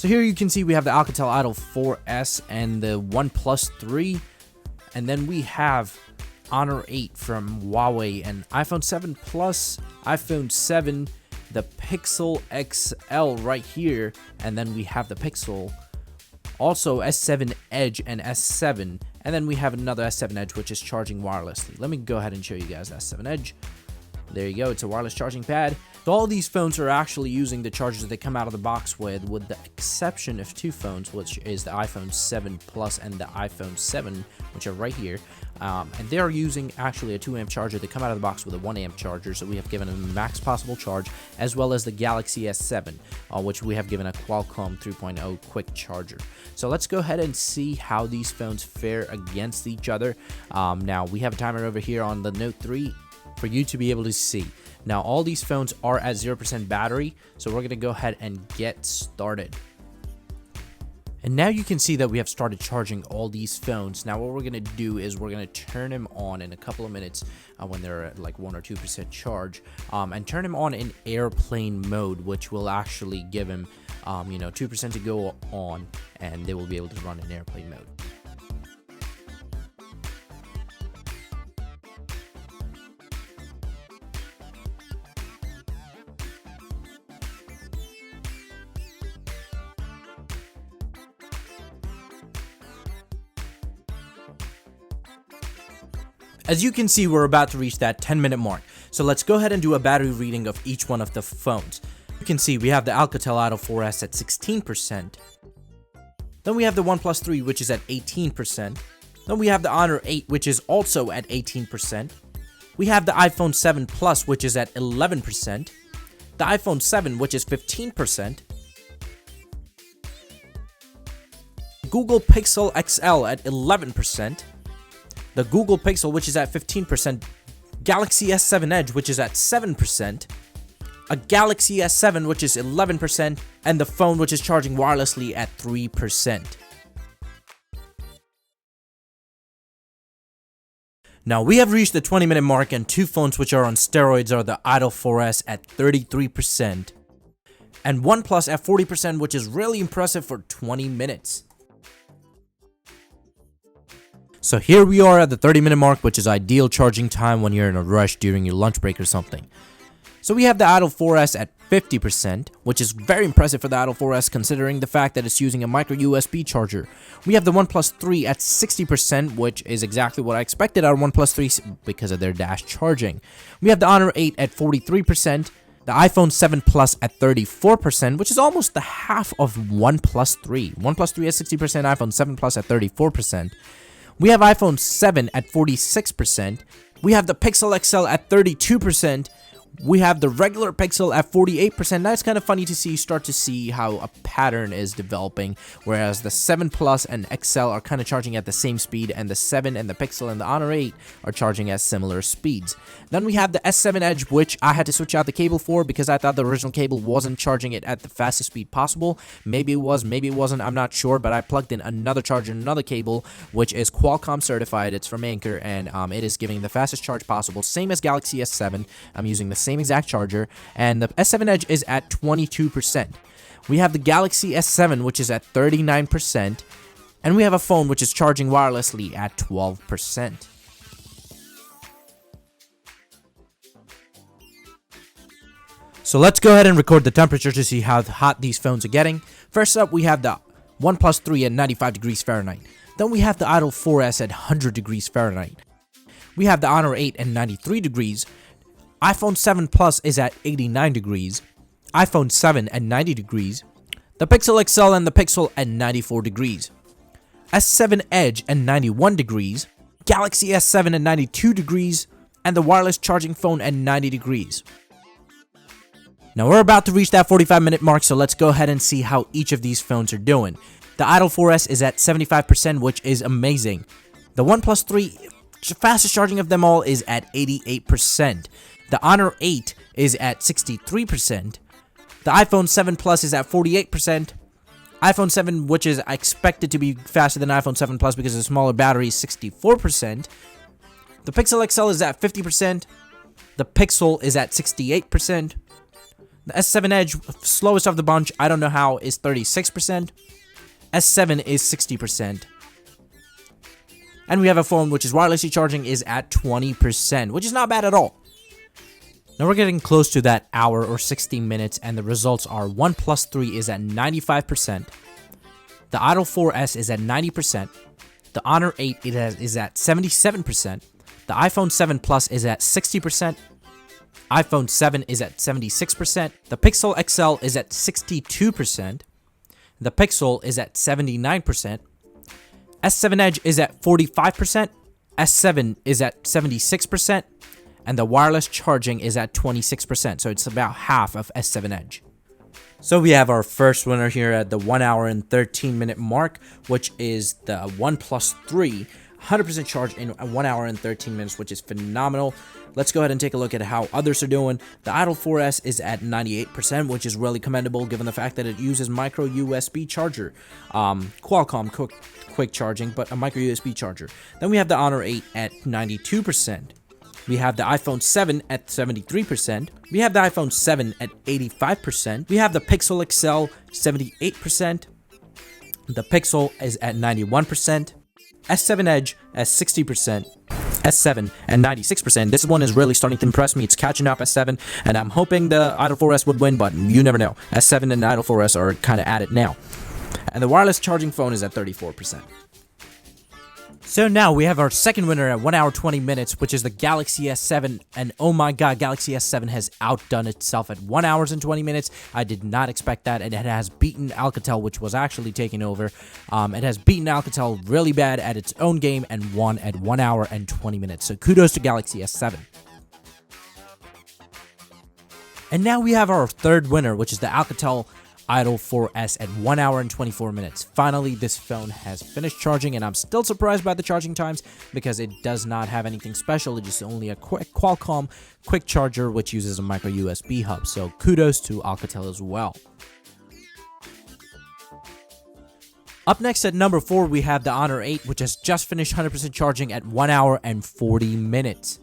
So here you can see we have the Alcatel Idol 4S and the OnePlus 3, and then we have Honor 8 from Huawei and iPhone 7 Plus, iPhone 7, the Pixel XL right here, and then we have the Pixel, also S7 Edge and S7, and then we have another S7 Edge which is charging wirelessly. Let me go ahead and show you guys the S7 Edge. There you go, it's a wireless charging pad. So all these phones are actually using the chargers that they come out of the box with the exception of two phones, which is the iPhone 7 Plus and the iPhone 7, which are right here. And they are using actually a 2-amp charger. They come out of the box with a 1-amp charger, so we have given them the max possible charge, as well as the Galaxy S7, which we have given a Qualcomm 3.0 quick charger. So let's go ahead and see how these phones fare against each other. Now, we have a timer over here on the Note 3 for you to be able to see. Now, all these phones are at 0% battery, so we're going to go ahead and get started. And now you can see that we have started charging all these phones. Now what we're going to do is we're going to turn them on in a couple of minutes when they're at like 1 or 2% charge, and turn them on in airplane mode, which will actually give them 2% to go on, and they will be able to run in airplane mode. As you can see, we're about to reach that 10-minute mark, so let's go ahead and do a battery reading of each one of the phones. You can see we have the Alcatel Idol 4S at 16%, then we have the OnePlus 3, which is at 18%, then we have the Honor 8, which is also at 18%, we have the iPhone 7 Plus, which is at 11%, the iPhone 7, which is 15%, Google Pixel XL at 11%, the Google Pixel, which is at 15%, Galaxy S7 Edge, which is at 7%, a Galaxy S7, which is 11%, and the phone, which is charging wirelessly at 3%. Now, we have reached the 20-minute mark, and two phones which are on steroids are the Idol 4S at 33%, and OnePlus at 40%, which is really impressive for 20 minutes. So here we are at the 30-minute mark, which is ideal charging time when you're in a rush during your lunch break or something. So we have the Idol 4S at 50%, which is very impressive for the Idol 4S considering the fact that it's using a micro USB charger. We have the OnePlus 3 at 60%, which is exactly what I expected out of OnePlus 3 because of their dash charging. We have the Honor 8 at 43%, the iPhone 7 Plus at 34%, which is almost the half of OnePlus 3. OnePlus 3 at 60%, iPhone 7 Plus at 34%. We have iPhone 7 at 46%, we have the Pixel XL at 32%, we have the regular Pixel at 48%. Now it's kind of funny to start to see how a pattern is developing, whereas the 7 Plus and XL are kind of charging at the same speed, and the 7 and the Pixel and the Honor 8 are charging at similar speeds. Then we have the S7 Edge, which I had to switch out the cable for because I thought the original cable wasn't charging it at the fastest speed possible. Maybe it was, maybe it wasn't, I'm not sure, but I plugged in another charger, another cable, which is Qualcomm certified. It's from Anker, and it is giving the fastest charge possible, same as Galaxy S7. I'm using the same exact charger, and the S7 Edge is at 22%. We have the Galaxy S7, which is at 39%, and we have a phone which is charging wirelessly at 12%. So let's go ahead and record the temperature to see how hot these phones are getting. First up, we have the OnePlus 3 at 95 degrees Fahrenheit. Then we have the Idol 4S at 100 degrees Fahrenheit. We have the Honor 8 at 93 degrees. iPhone 7 Plus is at 89 degrees. iPhone 7 at 90 degrees. The Pixel XL and the Pixel at 94 degrees. S7 Edge at 91 degrees. Galaxy S7 at 92 degrees. And the wireless charging phone at 90 degrees. Now we're about to reach that 45-minute mark, so let's go ahead and see how each of these phones are doing. The Idol 4S is at 75%, which is amazing. The OnePlus 3, fastest charging of them all, is at 88%. The Honor 8 is at 63%. The iPhone 7 Plus is at 48%. iPhone 7, which is expected to be faster than iPhone 7 Plus because of the smaller battery, is 64%. The Pixel XL is at 50%. The Pixel is at 68%. The S7 Edge, slowest of the bunch, I don't know how, is 36%. S7 is 60%. And we have a phone which is wirelessly charging is at 20%, which is not bad at all. Now we're getting close to that hour or 60 minutes, and the results are OnePlus 3 is at 95%. The Idol 4S is at 90%. The Honor 8 is at 77%. The iPhone 7 Plus is at 60%. iPhone 7 is at 76%. The Pixel XL is at 62%. The Pixel is at 79%. S7 Edge is at 45%. S7 is at 76%. And the wireless charging is at 26%. So it's about half of S7 Edge. So we have our first winner here at the 1 hour and 13 minute mark, which is the OnePlus 3. 100% charge in 1 hour and 13 minutes, which is phenomenal. Let's go ahead and take a look at how others are doing. The Idol 4S is at 98%, which is really commendable given the fact that it uses micro USB charger. Qualcomm quick charging, but a micro USB charger. Then we have the Honor 8 at 92%. We have the iPhone 7 at 73%. We have the iPhone 7 at 85%. We have the Pixel XL 78%. The Pixel is at 91%. S7 Edge at 60%. S7 at 96%. This one is really starting to impress me. It's catching up S7, and I'm hoping the Idol 4S would win, but you never know. S7 and Idol 4S are kind of at it now. And the wireless charging phone is at 34%. So now we have our second winner at 1 hour 20 minutes, which is the Galaxy S7. And oh my god, Galaxy S7 has outdone itself at 1 hour and 20 minutes. I did not expect that, and it has beaten Alcatel, which was actually taking over. It has beaten Alcatel really bad at its own game and won at 1 hour and 20 minutes. So kudos to Galaxy S7. And now we have our third winner, which is the Alcatel Idol 4S at 1 hour and 24 minutes. Finally, this phone has finished charging, and I'm still surprised by the charging times because it does not have anything special. It's just only a quick Qualcomm quick charger, which uses a micro USB hub. So kudos to Alcatel as well. Up next at number 4, we have the Honor 8, which has just finished 100% charging at 1 hour and 40 minutes.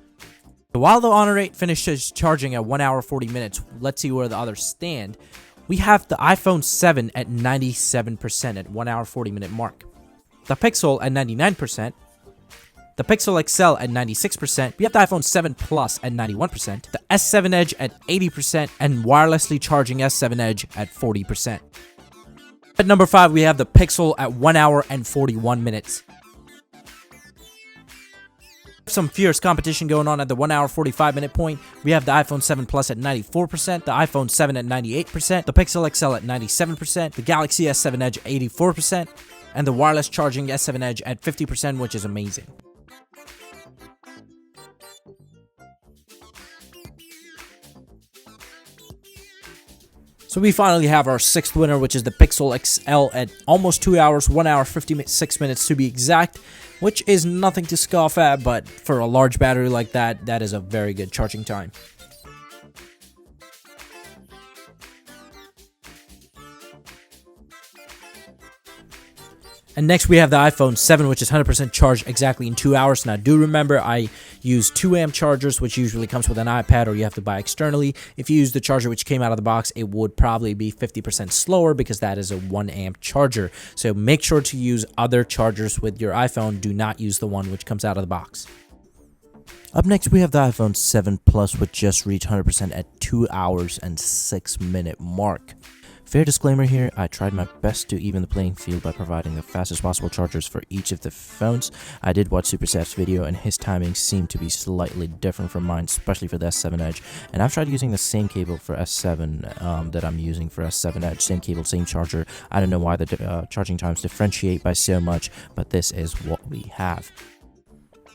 While the Honor 8 finishes charging at 1 hour 40 minutes, let's see where the others stand. We have the iPhone 7 at 97% at 1 hour 40 minute mark. The Pixel at 99%. The Pixel XL at 96%. We have the iPhone 7 Plus at 91%. The S7 Edge at 80%. And wirelessly charging S7 Edge at 40%. At number 5, we have the Pixel at 1 hour and 41 minutes. Some fierce competition going on at the 1 hour 45 minute point. We have the iPhone 7 Plus at 94%, the iPhone 7 at 98%, the Pixel XL at 97%, the Galaxy S7 Edge 84%, and the wireless charging S7 Edge at 50%, which is amazing. So we finally have our sixth winner, which is the Pixel XL at almost 2 hours, 1 hour 56 minutes to be exact, which is nothing to scoff at, but for a large battery like that, that is a very good charging time. And next we have the iPhone 7, which is 100% charged exactly in 2 hours. Now do remember, I use 2 amp chargers, which usually comes with an iPad or you have to buy externally. If you use the charger which came out of the box, it would probably be 50% slower because that is a 1 amp charger. So make sure to use other chargers with your iPhone. Do not use the one which comes out of the box. Up next, we have the iPhone 7 Plus, which just reached 100% at 2 hours and 6 minute mark. Fair disclaimer here, I tried my best to even the playing field by providing the fastest possible chargers for each of the phones. I did watch SuperSaf's video and his timing seemed to be slightly different from mine, especially for the S7 Edge. And I've tried using the same cable for S7 that I'm using for S7 Edge, same cable, same charger. I don't know why the charging times differentiate by so much, but this is what we have.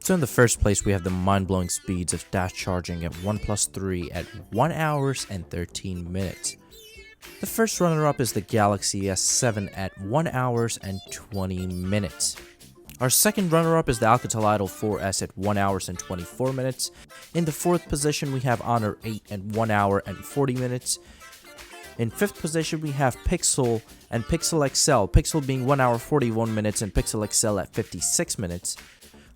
So in the first place, we have the mind-blowing speeds of dash charging at OnePlus 3 at 1 hour and 13 minutes. The first runner-up is the Galaxy S7 at 1 hour and 20 minutes. Our second runner-up is the Alcatel Idol 4S at 1 hour and 24 minutes. In the fourth position, we have Honor 8 at 1 hour and 40 minutes. In fifth position, we have Pixel and Pixel XL, Pixel being 1 hour 41 minutes and Pixel XL at 56 minutes.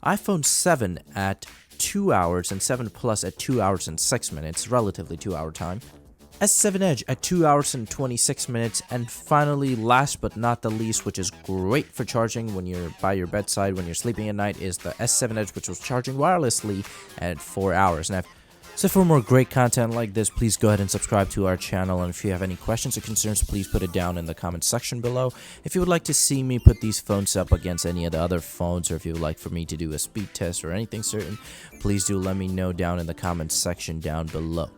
iPhone 7 at 2 hours and 7 Plus at 2 hours and 6 minutes, relatively 2 hour time. S7 Edge at 2 hours and 26 minutes. And finally, last but not the least, which is great for charging when you're by your bedside, when you're sleeping at night, is the S7 Edge, which was charging wirelessly at 4 hours. Now, so for more great content like this, please go ahead and subscribe to our channel. And if you have any questions or concerns, please put it down in the comment section below. If you would like to see me put these phones up against any of the other phones, or if you would like for me to do a speed test or anything certain, please do let me know down in the comment section down below.